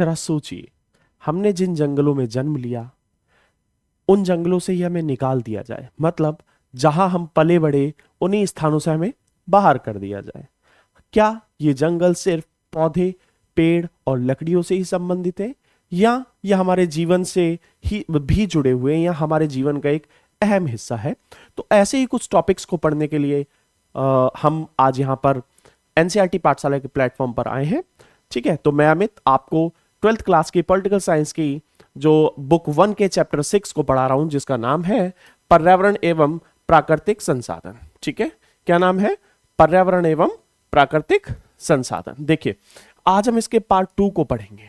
जरा सोचिए, हमने जिन जंगलों में जन्म लिया उन जंगलों से ही हमें निकाल दिया जाए, मतलब जहां हम पले बड़े उन्हीं स्थानों से हमें बाहर कर दिया जाए। क्या ये जंगल सिर्फ पौधे, पेड़ और लकड़ियों से ही संबंधित है, या यह हमारे जीवन से ही भी जुड़े हुए हैं, या हमारे जीवन का एक अहम हिस्सा है? तो ऐसे ही कुछ टॉपिक्स को पढ़ने के लिए हम आज यहाँ पर एनसीईआरटी पाठशाला के प्लेटफॉर्म पर आए हैं। ठीक है, तो मैं अमित आपको 12th क्लास की पॉलिटिकल साइंस की जो बुक 1 के चैप्टर 6 को पढ़ा रहा हूं, जिसका नाम है पर्यावरण एवं प्राकृतिक संसाधन। ठीक है, क्या नाम है? पर्यावरण एवं प्राकृतिक संसाधन। देखिए, आज हम इसके पार्ट 2 को पढ़ेंगे।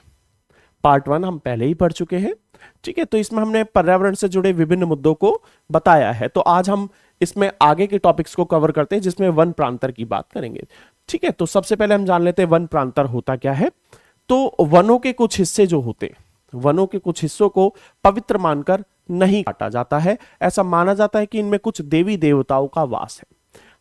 पार्ट 1 हम पहले ही पढ़ चुके हैं। ठीक है, तो इसमें हमने पर्यावरण से जुड़े विभिन्न मुद्दों को बताया है। तो आज हम इसमें आगे के टॉपिक्स को कवर करते हैं, जिसमें वन प्रांतर की बात करेंगे। ठीक है, तो सबसे पहले हम जान लेते हैं वन प्रांतर होता क्या है। तो वनों के कुछ हिस्से जो होते हैं, वनों के कुछ हिस्सों को पवित्र मानकर नहीं काटा जाता है। ऐसा माना जाता है कि इनमें कुछ देवी देवताओं का वास है।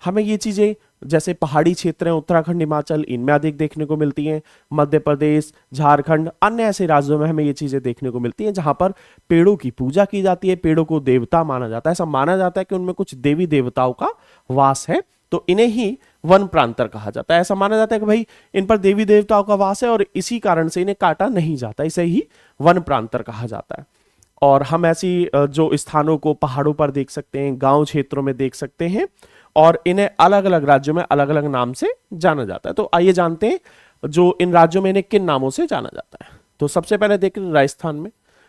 हमें ये चीजें जैसे पहाड़ी क्षेत्र हैं, उत्तराखंड, हिमाचल, इनमें अधिक देखने को मिलती हैं। मध्य प्रदेश, झारखंड, अन्य ऐसे राज्यों में हमें ये चीजें देखने को मिलती हैं जहां पर पेड़ों की पूजा की जाती है, पेड़ों को देवता माना जाता है। ऐसा माना जाता है कि उनमें कुछ देवी देवताओं का वास है, तो इन्हें ही वन प्रांतर कहा जाता है। ऐसा माना जाता है कि भाई इन पर देवी देवताओं का वास है और इसी कारण से इन्हें काटा नहीं जाता, इसे ही वन प्रांतर कहा जाता है। और हम ऐसी जो स्थानों को पहाड़ों पर देख सकते हैं, गांव क्षेत्रों में देख सकते हैं, और इन्हें अलग अलग राज्यों में अलग अलग नाम से जाना जाता है। तो आइए जानते हैं जो इन राज्यों में इन्हें किन नामों से जाना जाता है। तो सबसे पहले देखें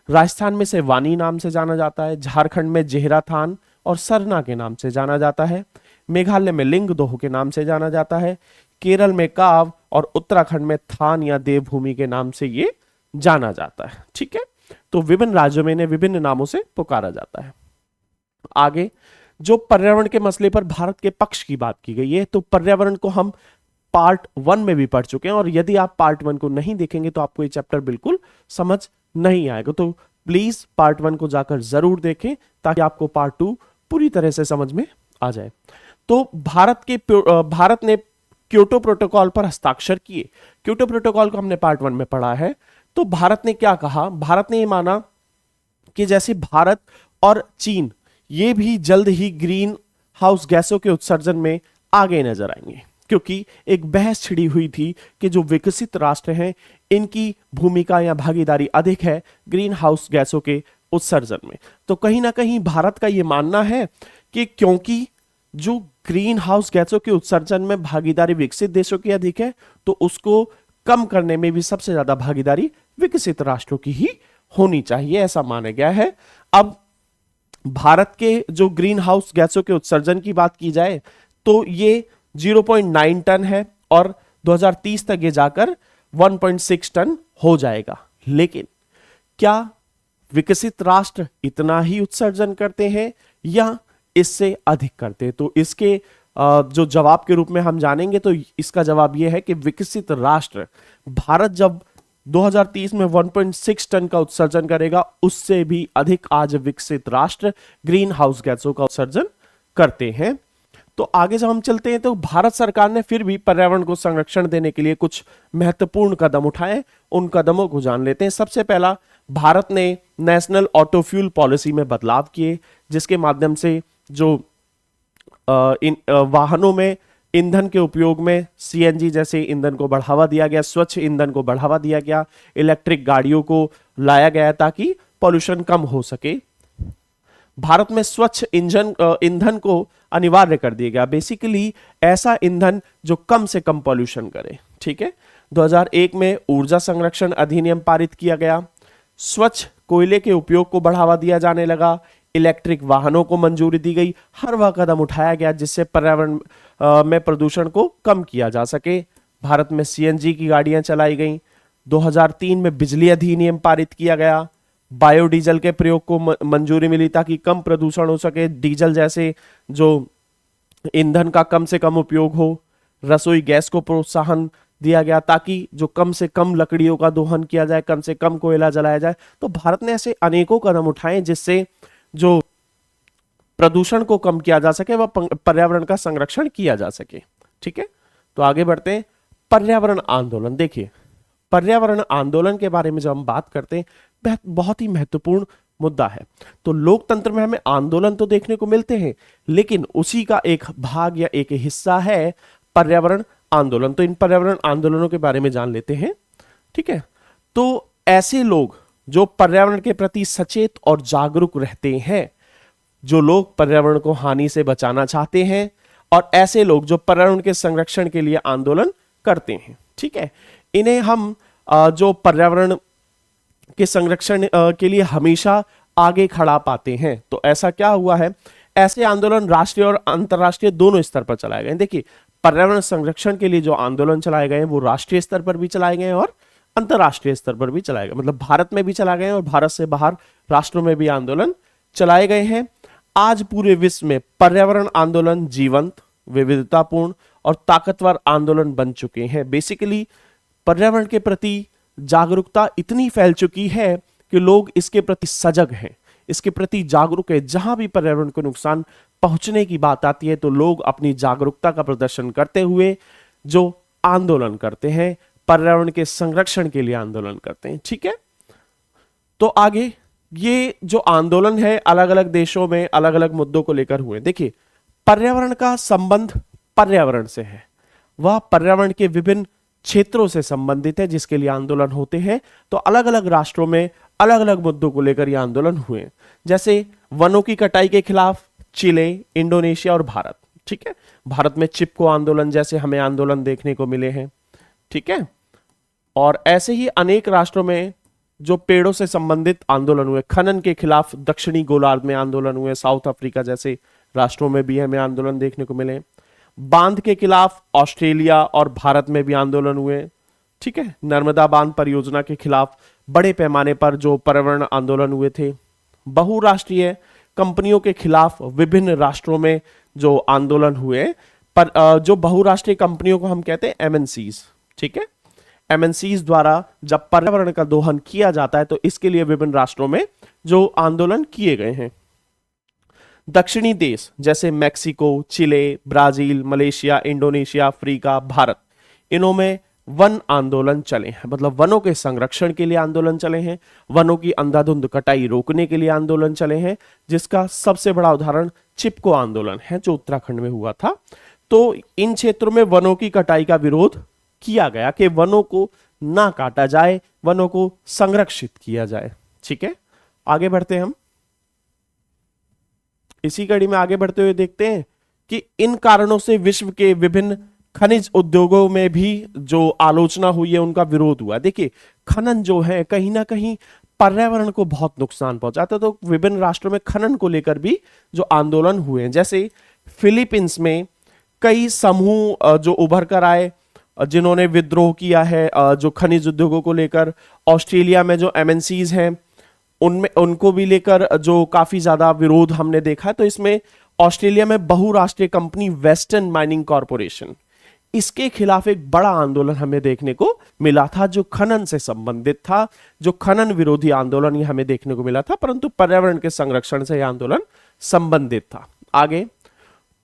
राजस्थान में से वानी नाम से जाना जाता है। झारखंड में जेहराथान और सरना के नाम से जाना जाता है। मेघालय में लिंगदोह के नाम से जाना जाता है। केरल में काव और उत्तराखंड में थान या देवभूमि के नाम से ये जाना जाता है। ठीक है, तो विभिन्न राज्यों में इन्हें विभिन्न नामों से पुकारा जाता है। आगे जो पर्यावरण के मसले पर भारत के पक्ष की बात की गई है, तो पर्यावरण को हम पार्ट 1 में भी पढ़ चुके हैं, और यदि आप पार्ट 1 को नहीं देखेंगे तो आपको ये चैप्टर बिल्कुल समझ नहीं आएगा। तो प्लीज पार्ट 1 को जाकर जरूर देखें ताकि आपको पार्ट 2 पूरी तरह से समझ में आ जाए। तो भारत ने क्योटो प्रोटोकॉल पर हस्ताक्षर किए। क्योटो प्रोटोकॉल को हमने पार्ट 1 में पढ़ा है। तो भारत ने क्या कहा? भारत ने ये माना कि जैसे भारत और चीन ये भी जल्द ही ग्रीन हाउस गैसों के उत्सर्जन में आगे नजर आएंगे, क्योंकि एक बहस छिड़ी हुई थी कि जो विकसित राष्ट्र हैं इनकी भूमिका या भागीदारी अधिक है ग्रीन हाउस गैसों के उत्सर्जन में। तो कहीं ना कहीं भारत का यह मानना है कि क्योंकि जो ग्रीन हाउस गैसों के उत्सर्जन में भागीदारी विकसित देशों की अधिक है, तो उसको कम करने में भी सबसे ज्यादा भागीदारी विकसित राष्ट्रों की ही होनी चाहिए, ऐसा माना गया है। अब भारत के जो ग्रीन हाउस गैसों के उत्सर्जन की बात की जाए तो ये 0.9 टन है, और 2030 तक ये जाकर 1.6 टन हो जाएगा। लेकिन क्या विकसित राष्ट्र इतना ही उत्सर्जन करते हैं या इससे अधिक करते हैं? तो इसके जो जवाब के रूप में हम जानेंगे, तो इसका जवाब यह है कि विकसित राष्ट्र, भारत जब 2030 में 1.6 टन का उत्सर्जन करेगा, उससे भी अधिक आज विकसित राष्ट्र ग्रीन हाउस गैसों का उत्सर्जन करते हैं। तो आगे जब हम चलते हैं, तो भारत सरकार ने फिर भी पर्यावरण को संरक्षण देने के लिए कुछ महत्वपूर्ण कदम उठाए। उन कदमों को जान लेते हैं। सबसे पहला, भारत ने नेशनल ऑटो फ्यूल पॉलिसी में बदलाव किए, जिसके माध्यम से जो इन वाहनों में ईंधन के उपयोग में सीएनजी जैसे ईंधन को बढ़ावा दिया गया, स्वच्छ ईंधन को बढ़ावा दिया गया, इलेक्ट्रिक गाड़ियों को लाया गया ताकि पॉल्यूशन कम हो सके। भारत में स्वच्छ ईंधन को अनिवार्य कर दिया गया, बेसिकली ऐसा ईंधन जो कम से कम पॉल्यूशन करे। ठीक है, 2001 में ऊर्जा संरक्षण अधिनियम पारित किया गया। स्वच्छ कोयले के उपयोग को बढ़ावा दिया जाने लगा। इलेक्ट्रिक वाहनों को मंजूरी दी गई। हर वह कदम उठाया गया जिससे पर्यावरण में प्रदूषण को कम किया जा सके। भारत में सीएनजी की गाड़ियां चलाई गईं। 2003 में बिजली अधिनियम पारित किया गया। बायोडीजल के प्रयोग को मंजूरी मिली ताकि कम प्रदूषण हो सके, डीजल जैसे जो ईंधन का कम से कम उपयोग हो। रसोई गैस को प्रोत्साहन दिया गया ताकि जो कम से कम लकड़ियों का दोहन किया जाए, कम से कम कोयला जलाया जाए। तो भारत ने ऐसे अनेकों कदम उठाए जिससे जो प्रदूषण को कम किया जा सके, वह पर्यावरण का संरक्षण किया जा सके। ठीक है, तो आगे बढ़ते हैं। पर्यावरण आंदोलन। देखिए, पर्यावरण आंदोलन के बारे में जब हम बात करते हैं, बहुत ही महत्वपूर्ण मुद्दा है। तो लोकतंत्र में हमें आंदोलन तो देखने को मिलते हैं, लेकिन उसी का एक भाग या एक हिस्सा है पर्यावरण आंदोलन। तो इन पर्यावरण आंदोलनों के बारे में जान लेते हैं। ठीक है, तो ऐसे लोग जो पर्यावरण के प्रति सचेत और जागरूक रहते हैं, जो लोग पर्यावरण को हानि से बचाना चाहते हैं, और ऐसे लोग जो पर्यावरण के संरक्षण के लिए आंदोलन करते हैं। ठीक है, इन्हें हम जो पर्यावरण के संरक्षण के लिए हमेशा आगे खड़ा पाते हैं। तो ऐसा क्या हुआ है, ऐसे आंदोलन राष्ट्रीय और अंतर्राष्ट्रीय दोनों स्तर पर चलाए गए। देखिए, पर्यावरण संरक्षण के लिए जो आंदोलन चलाए गए हैं वो राष्ट्रीय स्तर पर भी चलाए गए और अंतर्राष्ट्रीय स्तर पर भी चलाए गए, मतलब भारत में भी चलाए गए और भारत से बाहर राष्ट्रों में भी आंदोलन चलाए गए हैं। आज पूरे विश्व में पर्यावरण आंदोलन जीवंत, विविधतापूर्ण और ताकतवर आंदोलन बन चुके हैं। बेसिकली पर्यावरण के प्रति जागरूकता इतनी फैल चुकी है कि लोग इसके प्रति सजग हैं, इसके प्रति जागरूक है। जहां भी पर्यावरण को नुकसान पहुंचने की बात आती है तो लोग अपनी जागरूकता का प्रदर्शन करते हुए जो आंदोलन करते हैं, पर्यावरण के संरक्षण के लिए आंदोलन करते हैं। ठीक है, तो आगे ये जो आंदोलन है अलग अलग देशों में अलग अलग मुद्दों को लेकर हुए। देखिए, पर्यावरण का संबंध पर्यावरण से है, वह पर्यावरण के विभिन्न क्षेत्रों से संबंधित है जिसके लिए आंदोलन होते हैं। तो अलग अलग राष्ट्रों में अलग अलग मुद्दों को लेकर ये आंदोलन हुए, जैसे वनों की कटाई के खिलाफ चिले, इंडोनेशिया और भारत। ठीक है, भारत में चिपको आंदोलन जैसे हमें आंदोलन देखने को मिले हैं। ठीक है, और ऐसे ही अनेक राष्ट्रों में जो पेड़ों से संबंधित आंदोलन हुए, खनन के खिलाफ दक्षिणी गोलार्ध में आंदोलन हुए, साउथ अफ्रीका जैसे राष्ट्रों में भी हमें आंदोलन देखने को मिले। बांध के खिलाफ ऑस्ट्रेलिया और भारत में भी आंदोलन हुए। ठीक है, नर्मदा बांध परियोजना के खिलाफ बड़े पैमाने पर जो पर्यावरण आंदोलन हुए थे। बहुराष्ट्रीय कंपनियों के खिलाफ विभिन्न राष्ट्रों में जो आंदोलन हुए, पर जो बहुराष्ट्रीय कंपनियों को हम कहते हैं एमएनसीज। ठीक है, एमएनसीज द्वारा जब पर्यावरण का दोहन किया जाता है तो इसके लिए विभिन्न राष्ट्रों में जो आंदोलन किए गए हैं। दक्षिणी देश जैसे Mexico, Chile, Brazil, Malaysia, Indonesia, Africa, Bharat, इनों में वन आंदोलन चले हैं, मतलब वनों के संरक्षण के लिए आंदोलन चले हैं, वनों की अंधाधुंध कटाई रोकने के लिए आंदोलन चले हैं, जिसका सबसे बड़ा उदाहरण चिपको आंदोलन है जो उत्तराखंड में हुआ था। तो इन क्षेत्रों में वनों की कटाई का विरोध किया गया कि वनों को ना काटा जाए, वनों को संरक्षित किया जाए। ठीक है, आगे बढ़ते हैं हम। इसी कड़ी में आगे बढ़ते हुए देखते हैं कि इन कारणों से विश्व के विभिन्न खनिज उद्योगों में भी जो आलोचना हुई है, उनका विरोध हुआ। देखिए, खनन जो है कहीं ना कहीं पर्यावरण को बहुत नुकसान पहुंचाता है, तो विभिन्न राष्ट्रों में खनन को लेकर भी जो आंदोलन हुए हैं, जैसे फिलीपींस में कई समूह जो उभर कर आए जिन्होंने विद्रोह किया है जो खनिज उद्योगों को लेकर। ऑस्ट्रेलिया में जो एमएनसीज हैं उनमें उनको भी लेकर जो काफी ज्यादा विरोध हमने देखा। तो इसमें ऑस्ट्रेलिया में बहुराष्ट्रीय कंपनी वेस्टर्न माइनिंग कॉरपोरेशन, इसके खिलाफ एक बड़ा आंदोलन हमें देखने को मिला था जो खनन से संबंधित था, जो खनन विरोधी आंदोलन ये हमें देखने को मिला था, परंतु पर्यावरण के संरक्षण से यह आंदोलन संबंधित था। आगे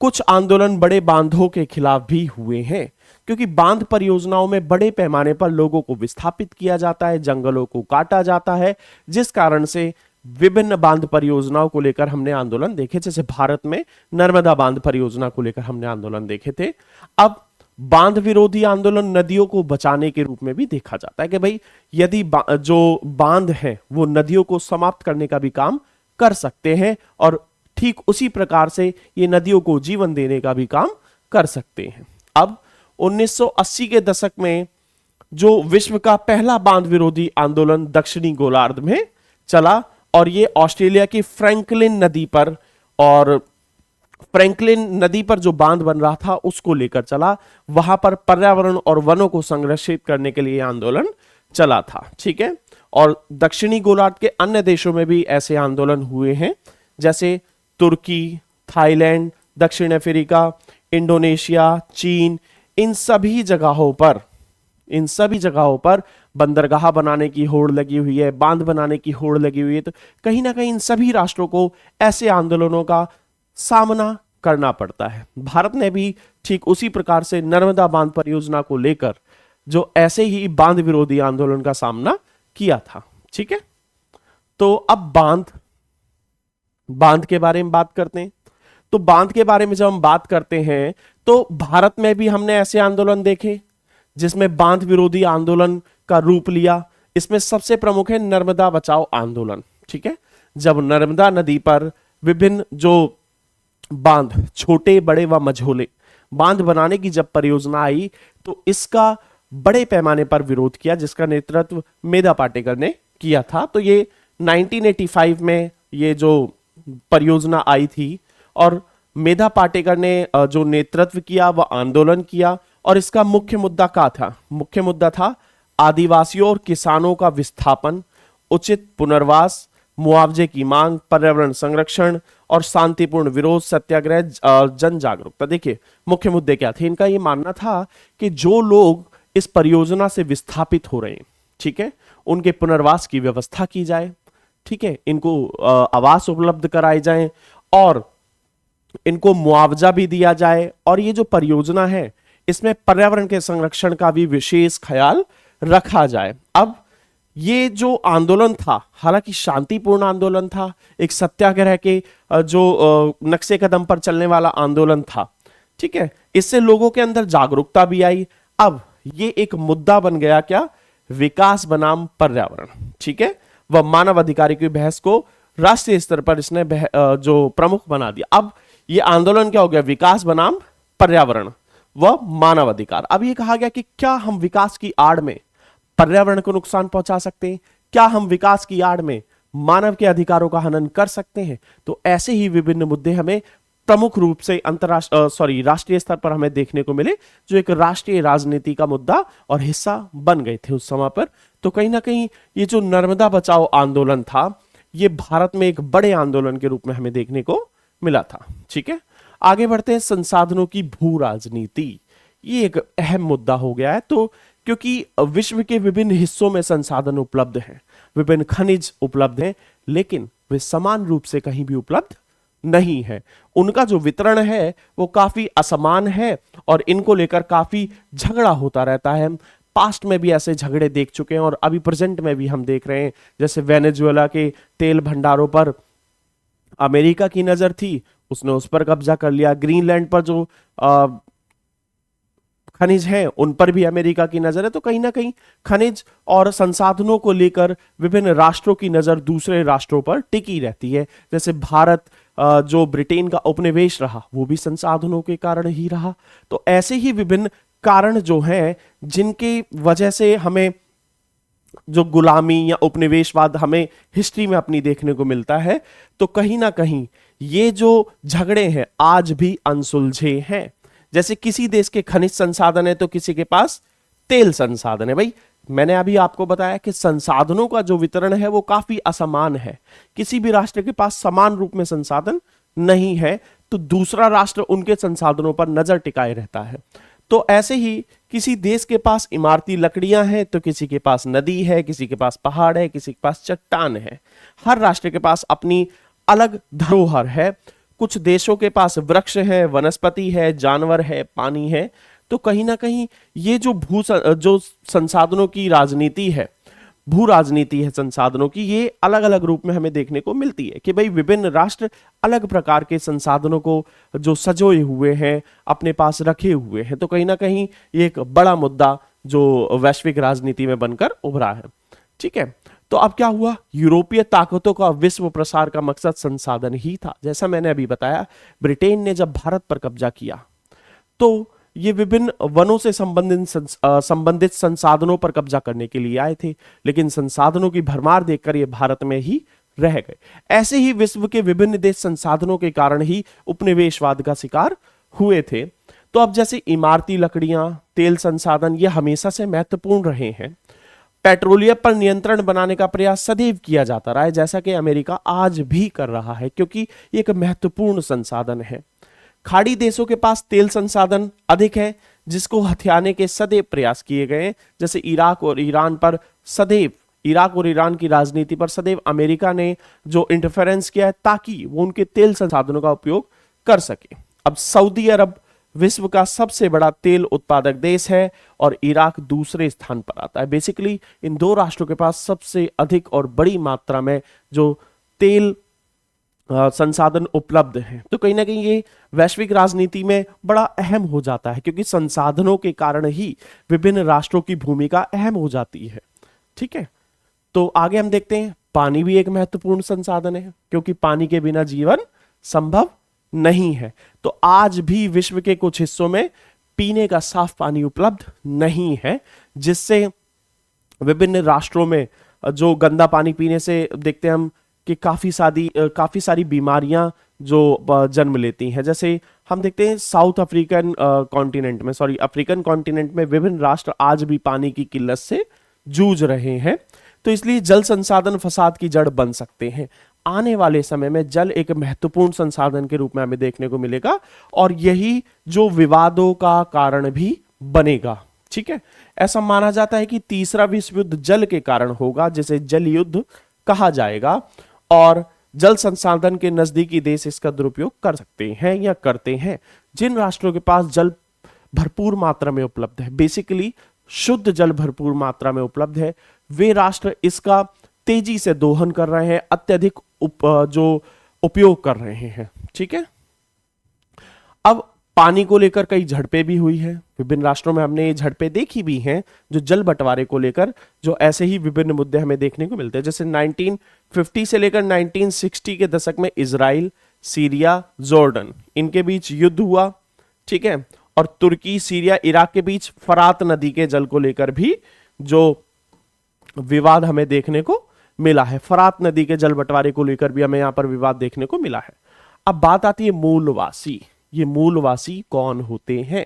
कुछ आंदोलन बड़े बांधों के खिलाफ भी हुए हैं, क्योंकि बांध परियोजनाओं में बड़े पैमाने पर लोगों को विस्थापित किया जाता है, जंगलों को काटा जाता है, जिस कारण से विभिन्न बांध परियोजनाओं को लेकर हमने आंदोलन देखे। जैसे भारत में नर्मदा बांध परियोजना को लेकर हमने आंदोलन देखे थे। अब बांध विरोधी आंदोलन नदियों को बचाने के रूप में भी देखा जाता है कि भाई यदि जो बांध है वो नदियों को समाप्त करने का भी काम कर सकते हैं, और ठीक उसी प्रकार से ये नदियों को जीवन देने का भी काम कर सकते हैं। अब 1980 के दशक में जो विश्व का पहला बांध विरोधी आंदोलन दक्षिणी गोलार्ध में चला, और ये ऑस्ट्रेलिया की फ्रैंकलिन नदी पर, और फ्रैंकलिन नदी पर जो बांध बन रहा था उसको लेकर चला। वहां पर पर्यावरण और वनों को संरक्षित करने के लिए आंदोलन चला था। ठीक है, और दक्षिणी गोलार्ध के अन्य देशों में भी ऐसे आंदोलन हुए हैं, जैसे तुर्की, थाईलैंड, दक्षिण अफ्रीका, इंडोनेशिया, चीन। इन सभी जगहों पर बंदरगाह बनाने की होड़ लगी हुई है, बांध बनाने की होड़ लगी हुई है। तो कहीं ना कहीं इन सभी राष्ट्रों को ऐसे आंदोलनों का सामना करना पड़ता है। भारत ने भी ठीक उसी प्रकार से नर्मदा बांध परियोजना को लेकर जो ऐसे ही बांध विरोधी आंदोलन का सामना किया था। ठीक है, तो अब बांध के बारे में बात करते हैं। तो बांध के बारे में जब हम बात करते हैं तो भारत में भी हमने ऐसे आंदोलन देखे जिसमें बांध विरोधी आंदोलन का रूप लिया। इसमें सबसे प्रमुख है नर्मदा बचाओ आंदोलन। ठीक है, जब नर्मदा नदी पर विभिन्न जो बांध, छोटे बड़े व मझोले बांध बनाने की जब परियोजना आई तो इसका बड़े पैमाने पर विरोध किया, जिसका नेतृत्व मेधा पाटेकर ने किया था। तो ये 1985 में ये जो परियोजना आई थी और मेधा पाटेकर ने जो नेतृत्व किया वह आंदोलन किया। और इसका मुख्य मुद्दा क्या था? मुख्य मुद्दा था आदिवासियों और किसानों का विस्थापन, उचित पुनर्वास, मुआवजे की मांग, पर्यावरण संरक्षण और शांतिपूर्ण विरोध, सत्याग्रह, जन जागरूकता। देखिए मुख्य मुद्दे क्या थे इनका? ये मानना था कि जो लोग इस परियोजना से विस्थापित हो रहे हैं, ठीक है, उनके पुनर्वास की व्यवस्था की जाए। ठीक है, इनको आवास उपलब्ध कराए जाएं और इनको मुआवजा भी दिया जाए। और ये जो परियोजना है इसमें पर्यावरण के संरक्षण का भी विशेष ख्याल रखा जाए। अब ये जो आंदोलन था, हालांकि शांतिपूर्ण आंदोलन था, एक सत्याग्रह के जो नक्शे कदम पर चलने वाला आंदोलन था। ठीक है, इससे लोगों के अंदर जागरूकता भी आई। अब ये एक मुद्दा बन गया क्या? विकास बनाम पर्यावरण। ठीक है, वह मानव अधिकार की बहस को राष्ट्रीय स्तर पर इसने जो प्रमुख बना दिया। अब ये आंदोलन क्या हो गया? विकास बनाम पर्यावरण व मानव अधिकार। अब ये कहा गया कि क्या हम विकास की आड़ में पर्यावरण को नुकसान पहुंचा सकते हैं? क्या हम विकास की आड़ में मानव के अधिकारों का हनन कर सकते हैं? तो ऐसे ही विभिन्न मुद्दे हमें प्रमुख रूप से राष्ट्रीय स्तर पर हमें देखने को मिले, जो एक राष्ट्रीय राजनीति का मुद्दा और हिस्सा बन गए थे उस समय पर। तो कहीं ना कहीं ये जो नर्मदा बचाओ आंदोलन था, ये भारत में एक बड़े आंदोलन के रूप में हमें देखने को मिला था। ठीक है, आगे बढ़ते हैं। संसाधनों की भू राजनीति, ये एक अहम मुद्दा हो गया है। तो क्योंकि विश्व के विभिन्न हिस्सों में संसाधन उपलब्ध हैं, विभिन्न खनिज उपलब्ध हैं, लेकिन वे समान रूप से कहीं भी उपलब्ध नहीं है। उनका जो वितरण है वो काफी असमान है और इनको लेकर काफी झगड़ा होता रहता है। पास्ट में भी ऐसे झगड़े देख चुके हैं और अभी प्रेजेंट में भी हम देख रहे हैं। जैसे वेनेजुएला के तेल भंडारों पर अमेरिका की नजर थी, उसने उस पर कब्जा कर लिया। ग्रीनलैंड पर जो खनिज हैं उन पर भी अमेरिका की नजर है। तो कहीं ना कहीं खनिज और संसाधनों को लेकर विभिन्न राष्ट्रों की नजर दूसरे राष्ट्रों पर टिकी रहती है। जैसे भारत जो ब्रिटेन का उपनिवेश रहा वो भी संसाधनों के कारण ही रहा। तो ऐसे ही विभिन्न कारण जो हैं जिनकी वजह से हमें जो गुलामी या उपनिवेशवाद हमें हिस्ट्री में अपनी देखने को मिलता है, तो कहीं ना कहीं ये जो झगड़े हैं आज भी अनसुलझे हैं। जैसे किसी देश के खनिज संसाधन है तो किसी के पास तेल संसाधन है। भाई मैंने अभी आपको बताया कि संसाधनों का जो वितरण है वो काफी असमान है। किसी भी राष्ट्र के पास समान रूप में संसाधन नहीं है तो दूसरा राष्ट्र उनके संसाधनों पर नजर टिकाए रहता है। तो ऐसे ही किसी देश के पास इमारती लकड़ियां हैं तो किसी के पास नदी है, किसी के पास पहाड़ है, किसी के पास चट्टान है। हर राष्ट्र के पास अपनी अलग धरोहर है। कुछ देशों के पास वृक्ष है, वनस्पति है, जानवर है, पानी है। तो कहीं ना कहीं ये जो संसाधनों की राजनीति है, भू राजनीति है संसाधनों की, ये अलग अलग रूप में हमें देखने को मिलती है कि भाई विभिन्न राष्ट्र अलग प्रकार के संसाधनों को जो सजोए हुए हैं अपने पास रखे हुए हैं। तो कहीं ना कहीं ये एक बड़ा मुद्दा जो वैश्विक राजनीति में बनकर उभरा है। ठीक है, तो अब क्या हुआ? यूरोपीय ताकतों का विश्व प्रसार का मकसद संसाधन ही था। जैसा मैंने अभी बताया, ब्रिटेन ने जब भारत पर कब्जा किया तो ये विभिन्न वनों से संबंधित संसाधनों पर कब्जा करने के लिए आए थे, लेकिन संसाधनों की भरमार देखकर ये भारत में ही रह गए। ऐसे ही विश्व के विभिन्न देश संसाधनों के कारण ही उपनिवेशवाद का शिकार हुए थे। तो अब जैसे इमारती लकड़ियां, तेल संसाधन, ये हमेशा से महत्वपूर्ण रहे हैं। पेट्रोलियम पर नियंत्रण बनाने का प्रयास सदैव किया जाता रहा है, जैसा कि अमेरिका आज भी कर रहा है, क्योंकि ये एक महत्वपूर्ण संसाधन है। खाड़ी देशों के पास तेल संसाधन अधिक है, जिसको हथियाने के सदैव प्रयास किए गए। जैसे इराक और ईरान की राजनीति पर सदैव अमेरिका ने जो इंटरफेरेंस किया है ताकि वो उनके तेल संसाधनों का उपयोग कर सके। अब सऊदी अरब विश्व का सबसे बड़ा तेल उत्पादक देश है और इराक दूसरे स्थान पर आता है। बेसिकली इन दो राष्ट्रों के पास सबसे अधिक और बड़ी मात्रा में जो तेल संसाधन उपलब्ध हैं। तो कहीं ना कहीं ये वैश्विक राजनीति में बड़ा अहम हो जाता है, क्योंकि संसाधनों के कारण ही विभिन्न राष्ट्रों की भूमिका अहम हो जाती है। ठीक है, तो आगे हम देखते हैं, पानी भी एक महत्वपूर्ण संसाधन है, क्योंकि पानी के बिना जीवन संभव नहीं है। तो आज भी विश्व के कुछ हिस्सों में पीने का साफ पानी उपलब्ध नहीं है, जिससे विभिन्न राष्ट्रों में जो गंदा पानी पीने से देखते हैं हम कि काफी सारी बीमारियां जो जन्म लेती हैं। जैसे हम देखते हैं साउथ अफ्रीकन कॉन्टिनेंट में, अफ्रीकन कॉन्टिनेंट में विभिन्न राष्ट्र आज भी पानी की किल्लत से जूझ रहे हैं। तो इसलिए जल संसाधन फसाद की जड़ बन सकते हैं। आने वाले समय में जल एक महत्वपूर्ण संसाधन के रूप में हमें देखने को मिलेगा और यही जो विवादों का कारण भी बनेगा। ठीक है, ऐसा माना जाता है कि तीसरा विश्व युद्ध जल के कारण होगा, जिसे जल युद्ध कहा जाएगा, और जल संसाधन के नजदीकी देश इसका दुरुपयोग कर सकते हैं या करते हैं। जिन राष्ट्रों के पास जल भरपूर मात्रा में उपलब्ध है, बेसिकली शुद्ध जल भरपूर मात्रा में उपलब्ध है, वे राष्ट्र इसका तेजी से दोहन कर रहे हैं, अत्यधिक जो उपयोग कर रहे हैं। ठीक है, अब पानी को लेकर कई झड़पें भी हुई है विभिन्न राष्ट्रों में, हमने ये झड़पें देखी भी हैं जो जल बंटवारे को लेकर, जो ऐसे ही विभिन्न मुद्दे हमें देखने को मिलते हैं। जैसे 1950 से लेकर 1960 के दशक में इजराइल, सीरिया, जॉर्डन इनके बीच युद्ध हुआ। ठीक है, और तुर्की, सीरिया, इराक के बीच फरात नदी के जल को लेकर भी जो विवाद हमें देखने को मिला है। फरात नदी के जल बंटवारे को लेकर भी हमें यहां पर विवाद देखने को मिला है। अब बात आती है मूलवासी। ये मूलवासी कौन होते हैं,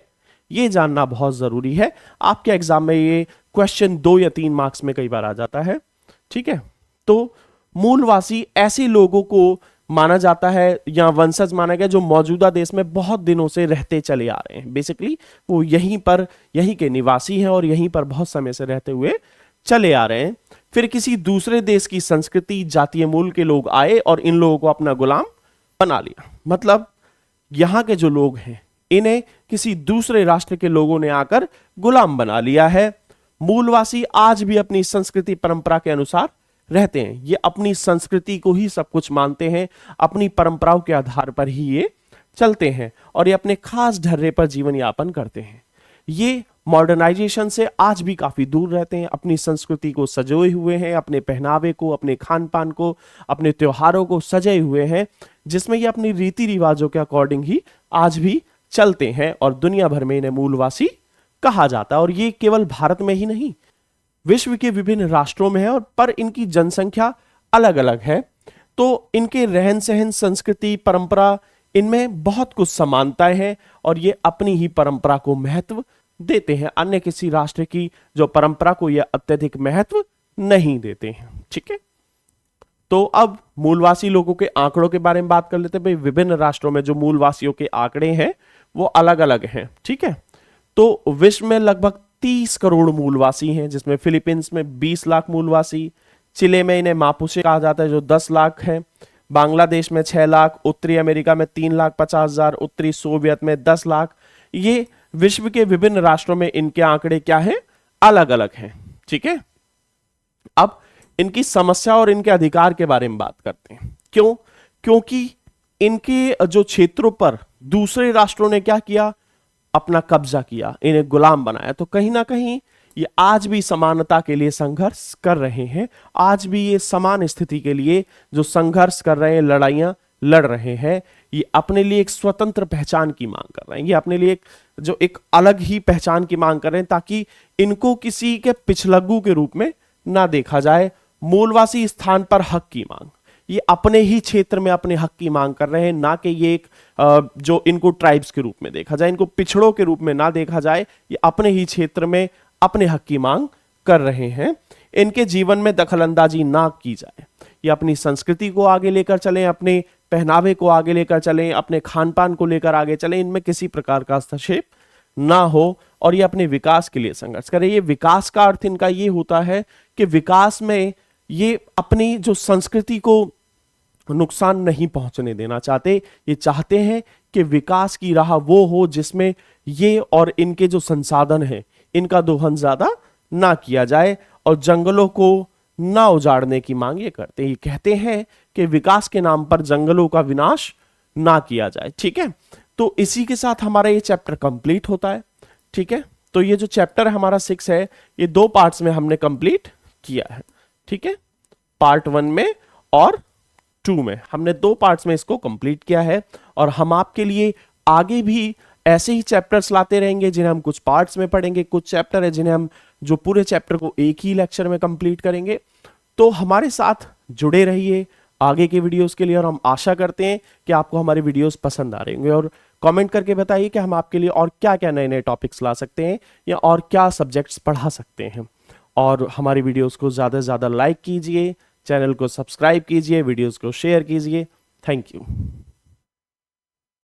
ये जानना बहुत जरूरी है। आपके एग्जाम में ये क्वेश्चन 2 या 3 मार्क्स में कई बार आ जाता है। ठीक है, तो मूलवासी ऐसे लोगों को माना जाता है या वंशज माना गया जो मौजूदा देश में बहुत दिनों से रहते चले आ रहे हैं। बेसिकली वो यहीं के निवासी हैं और यहीं पर बहुत समय से रहते हुए चले आ रहे हैं। फिर किसी दूसरे देश की संस्कृति, जातीय मूल के लोग आए और इन लोगों को अपना गुलाम बना लिया। मतलब यहां के जो लोग हैं इन्हें किसी दूसरे राष्ट्र के लोगों ने आकर गुलाम बना लिया है। मूलवासी आज भी अपनी संस्कृति परंपरा के अनुसार रहते हैं। ये अपनी संस्कृति को ही सब कुछ मानते हैं, अपनी परंपराओं के आधार पर ही ये चलते हैं और ये अपने खास ढर्रे पर जीवन यापन करते हैं। ये मॉडर्नाइजेशन से आज भी काफी दूर रहते हैं, अपनी संस्कृति को सजोए हुए हैं, अपने पहनावे को, अपने खान पान को, अपने त्योहारों को सजाए हुए हैं, जिसमें ये अपनी रीति रिवाजों के अकॉर्डिंग ही आज भी चलते हैं और दुनिया भर में इन्हें मूलवासी कहा जाता है। और ये केवल भारत में ही नहीं, विश्व के विभिन्न राष्ट्रों में है और पर इनकी जनसंख्या अलग अलग है। तो इनके रहन सहन, संस्कृति, परंपरा, इनमें बहुत कुछ समानताएं हैं और ये अपनी ही परंपरा को महत्व देते हैं। अन्य किसी राष्ट्र की जो परंपरा को ये अत्यधिक महत्व नहीं देते हैं। ठीक है, तो अब मूलवासी लोगों के आंकड़ों के बारे में बात कर लेते हैं। भाई विभिन्न राष्ट्रों में जो मूलवासियों के आंकड़े हैं वो अलग अलग हैं। ठीक है, तो विश्व में लगभग 30 करोड़ मूलवासी हैं, जिसमें फिलीपींस में 20 लाख मूलवासी, चिले में इन्हें मापुचे कहा जाता है जो 10 लाख है, बांग्लादेश में 6 लाख, उत्तरी अमेरिका में 3,50,000, उत्तरी सोवियत में 10 लाख। ये विश्व के विभिन्न राष्ट्रों में इनके आंकड़े क्या हैं, अलग अलग हैं। ठीक है, अब इनकी समस्या और इनके अधिकार के बारे में बात करते हैं। क्यों? क्योंकि इनके जो क्षेत्रों पर दूसरे राष्ट्रों ने क्या किया, अपना कब्जा किया, इन्हें गुलाम बनाया। तो कहीं ना कहीं ये आज भी समानता के लिए संघर्ष कर रहे हैं, आज भी ये समान स्थिति के लिए जो संघर्ष कर रहे हैं, लड़ाइयां लड़ रहे हैं। ये अपने लिए एक स्वतंत्र पहचान की मांग कर रहे हैं, ये अपने लिए एक अलग ही पहचान की मांग कर रहे हैं, ताकि इनको किसी के पिछलग्गू के रूप में ना देखा जाए। मूलवासी स्थान पर हक की मांग, ये अपने ही क्षेत्र में अपने हक की मांग कर रहे हैं, ना कि ये एक जो इनको ट्राइब्स के रूप में देखा जाए, इनको पिछड़ों के रूप में ना देखा जाए। ये अपने ही क्षेत्र में अपने हक की मांग कर रहे हैं। इनके जीवन में दखलंदाजी ना की जाए, ये अपनी संस्कृति को आगे लेकर चलें, अपने पहनावे को आगे लेकर चलें, अपने खान पान को लेकर आगे चलें, इनमें किसी प्रकार का हस्तक्षेप ना हो और ये अपने विकास के लिए संघर्ष करें। ये विकास का अर्थ इनका ये होता है कि विकास में ये अपनी जो संस्कृति को नुकसान नहीं पहुंचने देना चाहते। ये चाहते हैं कि विकास की राह वो हो जिसमें ये और इनके जो संसाधन है इनका दोहन ज्यादा ना किया जाए और जंगलों को ना उजाड़ने की मांग ये करते हैं। ये कहते हैं कि विकास के नाम पर जंगलों का विनाश ना किया जाए। ठीक है, तो इसी के साथ हमारा ये चैप्टर कंप्लीट होता है। ठीक है, तो ये जो चैप्टर हमारा 6 है ये 2 पार्ट्स में हमने कंप्लीट किया है। ठीक है, पार्ट 1 में और 2 में हमने 2 पार्ट्स में इसको कंप्लीट किया है और हम आपके लिए आगे भी ऐसे ही चैप्टर्स लाते रहेंगे जिन्हें हम कुछ पार्ट्स में पढ़ेंगे। कुछ चैप्टर है जिन्हें हम जो पूरे चैप्टर को एक ही लेक्चर में कंप्लीट करेंगे। तो हमारे साथ जुड़े रहिए आगे के वीडियोस के लिए और हम आशा करते हैं कि आपको हमारे वीडियोस पसंद आ रहे होंगे। और कमेंट करके बताइए कि हम आपके लिए और क्या क्या नए नए टॉपिक्स ला सकते हैं या और क्या सब्जेक्ट्स पढ़ा सकते हैं। और हमारी वीडियोस को ज़्यादा से ज़्यादा लाइक कीजिए, चैनल को सब्सक्राइब कीजिए, वीडियोस को शेयर कीजिए। Thank you.